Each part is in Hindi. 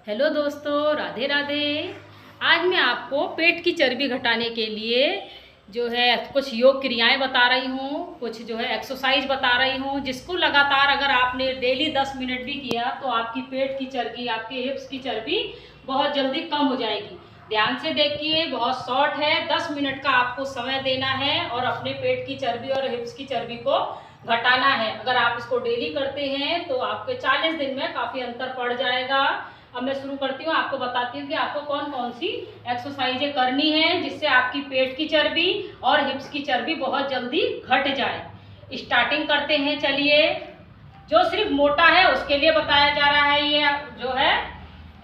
हेलो दोस्तों, राधे राधे। आज मैं आपको पेट की चर्बी घटाने के लिए जो है कुछ योग क्रियाएं बता रही हूँ, कुछ जो है एक्सरसाइज बता रही हूँ, जिसको लगातार अगर आपने डेली 10 मिनट भी किया तो आपकी पेट की चर्बी, आपके हिप्स की चर्बी बहुत जल्दी कम हो जाएगी। ध्यान से देखिए, बहुत शॉर्ट है, 10 मिनट का आपको समय देना है और अपने पेट की चर्बी और हिप्स की चर्बी को घटाना है। अगर आप इसको डेली करते हैं तो आपके 40 दिन में काफ़ी अंतर पड़ जाएगा। अब मैं शुरू करती हूँ, आपको बताती हूँ कि आपको कौन कौन सी एक्सरसाइजें करनी है जिससे आपकी पेट की चर्बी और हिप्स की चर्बी बहुत जल्दी घट जाए। स्टार्टिंग करते हैं, चलिए। जो सिर्फ मोटा है उसके लिए बताया जा रहा है ये जो है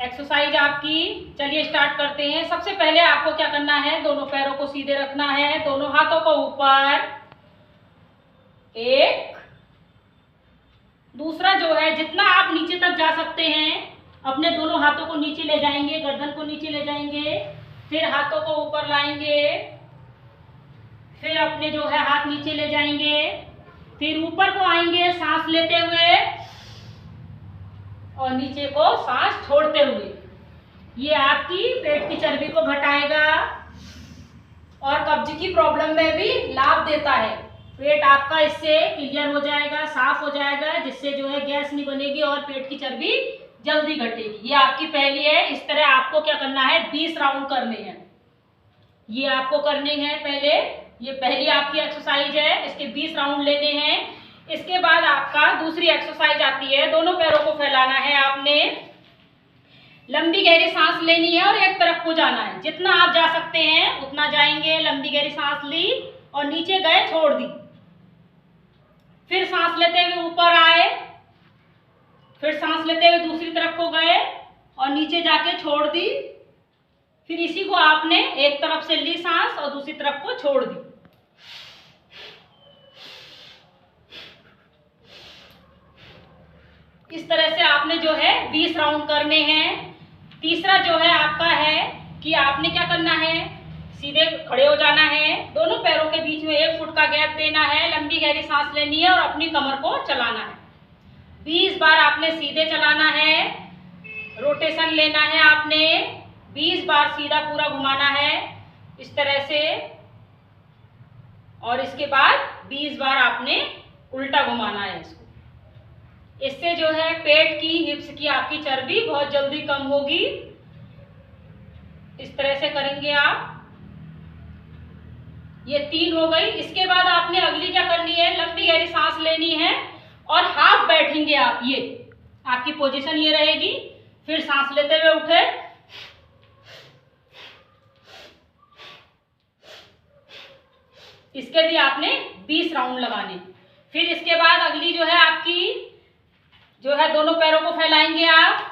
एक्सरसाइज आपकी। चलिए स्टार्ट करते हैं। सबसे पहले आपको क्या करना है, दोनों पैरों को सीधे रखना है, दोनों हाथों को ऊपर, एक, दूसरा जो है जितना आप नीचे तक जा सकते हैं अपने दोनों हाथों को नीचे ले जाएंगे, गर्दन को नीचे ले जाएंगे, फिर हाथों को ऊपर लाएंगे, फिर अपने जो है हाथ नीचे ले जाएंगे, फिर ऊपर को आएंगे सांस लेते हुए और नीचे को सांस छोड़ते हुए। ये आपकी पेट की चर्बी को घटाएगा और कब्ज की प्रॉब्लम में भी लाभ देता है। पेट आपका इससे क्लियर हो जाएगा, साफ हो जाएगा, जिससे जो है गैस नहीं बनेगी और पेट की चर्बी जल्दी घटेगी। ये आपकी पहली है। इस तरह आपको क्या करना है, 20 राउंड करने हैं। ये आपको करने हैं पहले, ये पहली आपकी एक्सरसाइज है, इसके 20 राउंड लेने हैं। इसके बाद आपका दूसरी एक्सरसाइज आती है, दोनों पैरों को फैलाना है आपने, लंबी गहरी सांस लेनी है और एक तरफ को जाना है। जितना आप जा सकते हैं उतना जाएंगे। लंबी गहरी सांस ली और नीचे गए, छोड़ दी, फिर सांस लेते हुए ऊपर आए, फिर सांस लेते हुए दूसरी तरफ को गए और नीचे जाके छोड़ दी, फिर इसी को आपने एक तरफ से ली सांस और दूसरी तरफ को छोड़ दी। इस तरह से आपने जो है 20 राउंड करने हैं। तीसरा जो है आपका है कि आपने क्या करना है, सीधे खड़े हो जाना है, दोनों पैरों के बीच में 1 फुट का गैप देना है, लंबी गहरी सांस लेनी है और अपनी कमर को चलाना है। 20 बार आपने सीधे चलाना है, रोटेशन लेना है आपने, 20 बार सीधा पूरा घुमाना है इस तरह से, और इसके बाद 20 बार आपने उल्टा घुमाना है इसको। इससे जो है पेट की, हिप्स की आपकी चर्बी बहुत जल्दी कम होगी। इस तरह से करेंगे आप। ये 3 हो गई। इसके बाद आपने अगली क्या करनी है, लंबी गहरी सांस लेनी है और हाफ बैठेंगे आप। ये आपकी पोजीशन ये रहेगी। फिर सांस लेते हुए उठे, इसके भी आपने 20 राउंड लगाने। फिर इसके बाद अगली जो है आपकी जो है, दोनों पैरों को फैलाएंगे आप,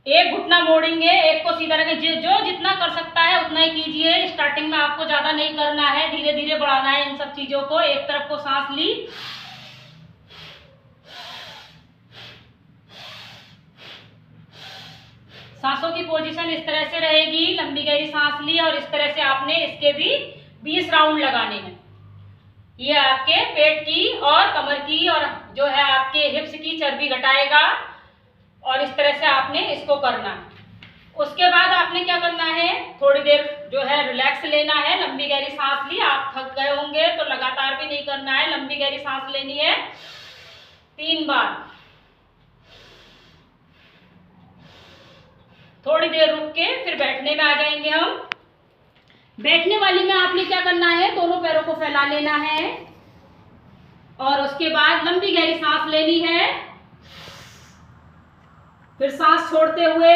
एक घुटना मोड़ेंगे, एक को सीधा रखेंगे। जो जितना कर सकता है उतना ही कीजिए। स्टार्टिंग में आपको ज्यादा नहीं करना है, धीरे धीरे बढ़ाना है इन सब चीजों को। एक तरफ को सांस ली, सांसों की पोजीशन इस तरह से रहेगी, लंबी गहरी सांस ली और इस तरह से आपने इसके भी 20 राउंड लगाने हैं। ये आपके पेट की और कमर की और जो है आपके हिप्स की चर्बी घटाएगा और इस तरह से आपने इसको करना है। उसके बाद आपने क्या करना है, थोड़ी देर जो है रिलैक्स लेना है। लंबी गहरी सांस ली, आप थक गए होंगे तो लगातार भी नहीं करना है, लंबी गहरी सांस लेनी है 3 बार। थोड़ी देर रुक के फिर बैठने में आ जाएंगे हम। बैठने वाली में आपने क्या करना है, दोनों पैरों को फैला लेना है और उसके बाद लंबी गहरी सांस लेनी है। फिर सांस छोड़ते हुए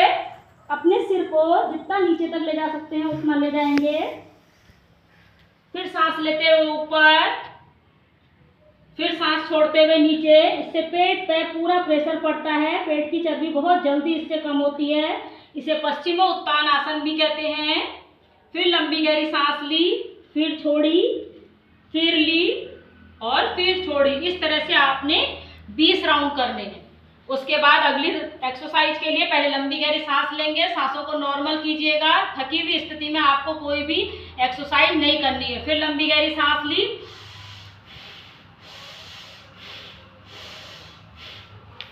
अपने सिर को जितना नीचे तक ले जा सकते हैं उतना ले जाएंगे। फिर सांस लेते हुए ऊपर, फिर सांस छोड़ते हुए नीचे। इससे पेट पे पूरा प्रेशर पड़ता है, पेट की चर्बी बहुत जल्दी इससे कम होती है। इसे पश्चिमोत्तान आसन भी कहते हैं। फिर लंबी गहरी सांस ली, फिर छोड़ी, फिर ली और फिर छोड़ी। इस तरह से आपने 20 राउंड करने हैं। उसके बाद अगली एक्सरसाइज के लिए पहले लंबी गहरी सांस लेंगे, सांसों को नॉर्मल कीजिएगा। थकी हुई स्थिति में आपको कोई भी एक्सरसाइज नहीं करनी है। फिर लंबी गहरी सांस ली,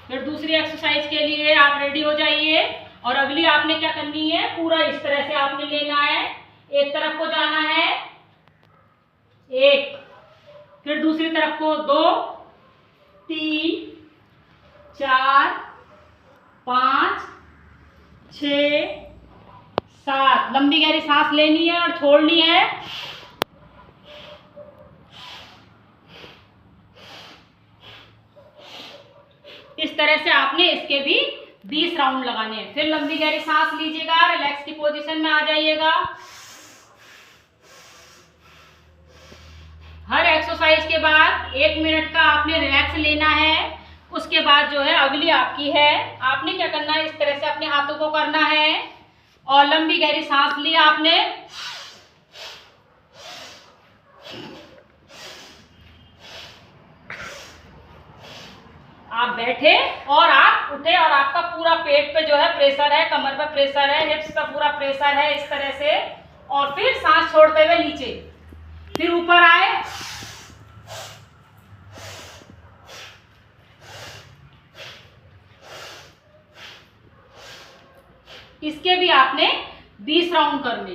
फिर दूसरी एक्सरसाइज के लिए आप रेडी हो जाइए। और अगली आपने क्या करनी है, पूरा इस तरह से आपने लेना है, एक तरफ को जाना है 1, फिर दूसरी तरफ को 2, 3, 4, 5, 6, 7। लंबी गहरी सांस लेनी है और छोड़नी है। इस तरह से आपने इसके भी 20 राउंड लगाने हैं। फिर लंबी गहरी सांस लीजिएगा, रिलैक्स की पोजीशन में आ जाइएगा। हर एक्सरसाइज के बाद 1 मिनट का आपने रिलैक्स लेना है। उसके बाद जो है अगली आपकी है, आपने क्या करना है, इस तरह से अपने हाथों को करना है और लंबी गहरी सांस ली आपने। आप बैठे और आप उठे और आपका पूरा पेट पे जो है प्रेशर है, कमर पे प्रेशर है, हिप्स पे पूरा प्रेशर है, इस तरह से। और फिर सांस छोड़ते हुए नीचे, फिर ऊपर आए, इसके भी आपने 20 राउंड करने।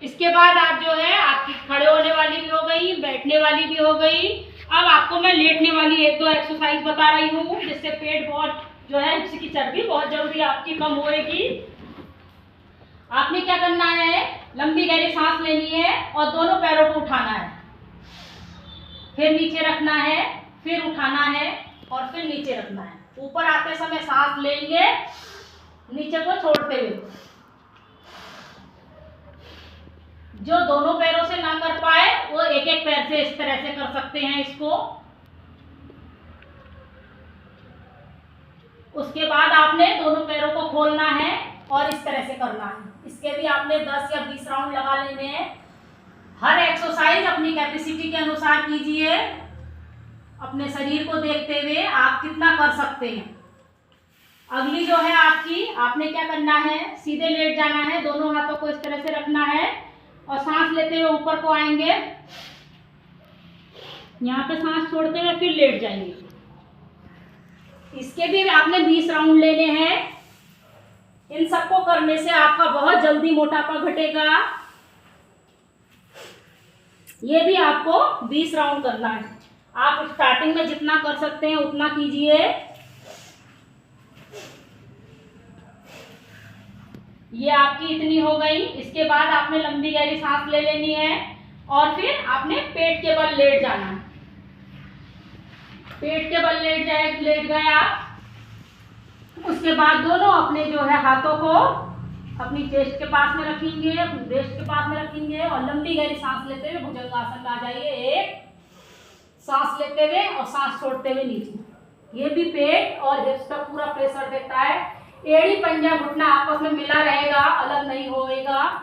इसके बाद आप जो है आपकी खड़े होने वाली भी हो गई, बैठने वाली भी हो गई। अब आपको मैं लेटने वाली 1-2 एक्सरसाइज बता रही हूँ, जिससे पेट बहुत जो है इसकी चर्बी बहुत जल्दी आपकी कम होएगी। आपने क्या करना है, लंबी गहरी सांस लेनी है और दोनों पैरों को उठाना है, फिर नीचे रखना है, फिर उठाना है और फिर नीचे रखना है। ऊपर आते समय सांस लेंगे, नीचे को छोड़ते हुए। जो दोनों पैरों से ना कर पाए वो एक पैर से इस तरह से कर सकते हैं इसको। उसके बाद आपने दोनों पैरों को खोलना है और इस तरह से करना है। इसके भी आपने 10 या 20 राउंड लगा लेने हैं। हर एक्सरसाइज अपनी कैपेसिटी के अनुसार कीजिए, अपने शरीर को देखते हुए आप कितना कर सकते हैं। अगली जो है आपकी, आपने क्या करना है, सीधे लेट जाना है, दोनों हाथों को इस तरह से रखना है और सांस लेते हुए ऊपर को आएंगे, यहाँ पे सांस छोड़ते हुए फिर लेट जाएंगे। इसके भी आपने 20 राउंड लेने हैं। इन सबको करने से आपका बहुत जल्दी मोटापा घटेगा। ये भी आपको 20 राउंड करना है। आप स्टार्टिंग में जितना कर सकते हैं उतना कीजिए। ये आपकी इतनी हो गई। इसके बाद आपने लंबी गहरी सांस ले लेनी है और फिर आपने पेट के बल लेट जाना है। पेट के बल लेट गए आप। उसके बाद दोनों अपने जो है हाथों को अपनी चेस्ट के पास में रखेंगे, अपनी ब्रेस्ट के पास में रखेंगे और लंबी गहरी सांस लेते हुए भुजंगासन में आ जाइए। एक सांस लेते हुए और सांस छोड़ते हुए नीचे। ये भी पेट और हिप्स पर पूरा प्रेशर देता है। एड़ी पंजा घुटना आपस में मिला रहेगा, अलग नहीं होएगा।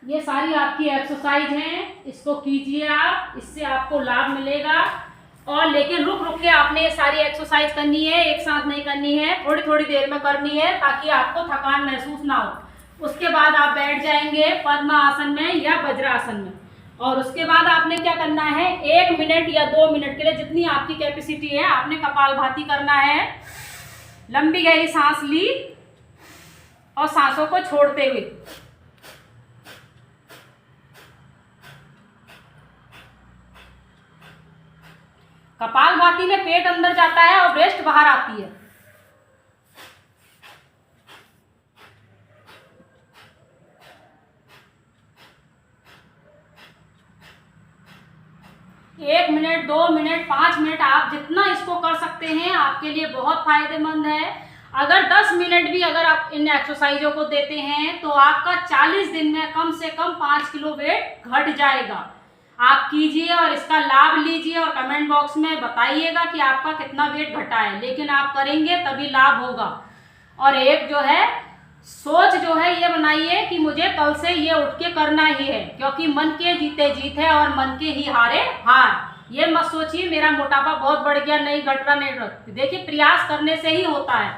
ये सारी आपकी एक्सरसाइज हैं, इसको कीजिए आप, इससे आपको लाभ मिलेगा। और लेकिन रुक रुक के आपने ये सारी एक्सरसाइज करनी है, एक साथ नहीं करनी है, थोड़ी थोड़ी देर में करनी है ताकि आपको थकान महसूस ना हो। उसके बाद आप बैठ जाएंगे पद्मासन में या वज्रासन में। और उसके बाद आपने क्या करना है, 1 मिनट या 2 मिनट के लिए जितनी आपकी कैपेसिटी है आपने कपालभाति करना है। लंबी गहरी सांस ली और सांसों को छोड़ते हुए कपालभाति में पेट अंदर जाता है और ब्रेस्ट बाहर आती है। एक मिनट, 2 मिनट, 5 मिनट आप जितना इसको कर सकते हैं आपके लिए बहुत फायदेमंद है। अगर 10 मिनट भी अगर आप इन एक्सरसाइजों को देते हैं तो आपका 40 दिन में कम से कम 5 किलो वेट घट जाएगा। आप कीजिए और इसका लाभ लीजिए और कमेंट बॉक्स में बताइएगा कि आपका कितना वेट घटा है। लेकिन आप करेंगे तभी लाभ होगा। और एक जो है सोच जो है ये बनाइए कि मुझे कल से ये उठ के करना ही है, क्योंकि मन के जीते जीत है और मन के ही हारे हार। ये मत सोचिए मेरा मोटापा बहुत बढ़ गया, नहीं घट रहा, नहीं घट। देखिए प्रयास करने से ही होता है।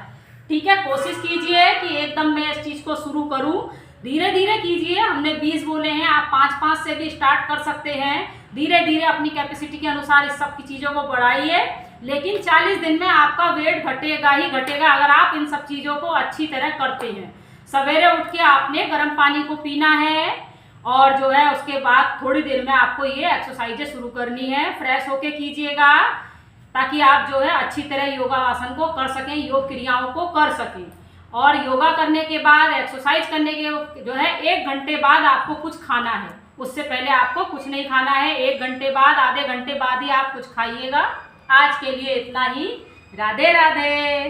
ठीक है, कोशिश कीजिए कि एकदम मैं इस चीज़ को शुरू करूं। धीरे धीरे कीजिए। हमने 20 बोले हैं, आप 5-5 से भी स्टार्ट कर सकते हैं। धीरे धीरे अपनी कैपेसिटी के अनुसार इस सब की चीज़ों को बढ़ाइए, लेकिन 40 दिन में आपका वेट घटेगा ही घटेगा अगर आप इन सब चीज़ों को अच्छी तरह करते हैं। सवेरे उठ के आपने गर्म पानी को पीना है और जो है उसके बाद थोड़ी देर में आपको ये एक्सरसाइजेज शुरू करनी है। फ्रेश होके कीजिएगा ताकि आप जो है अच्छी तरह योगा आसन को कर सकें, योग क्रियाओं को कर सकें। और योगा करने के बाद, एक्सरसाइज करने के जो है 1 घंटे बाद आपको कुछ खाना है, उससे पहले आपको कुछ नहीं खाना है। 1 घंटे बाद, आधे घंटे बाद ही आप कुछ खाइएगा। आज के लिए इतना ही। राधे राधे।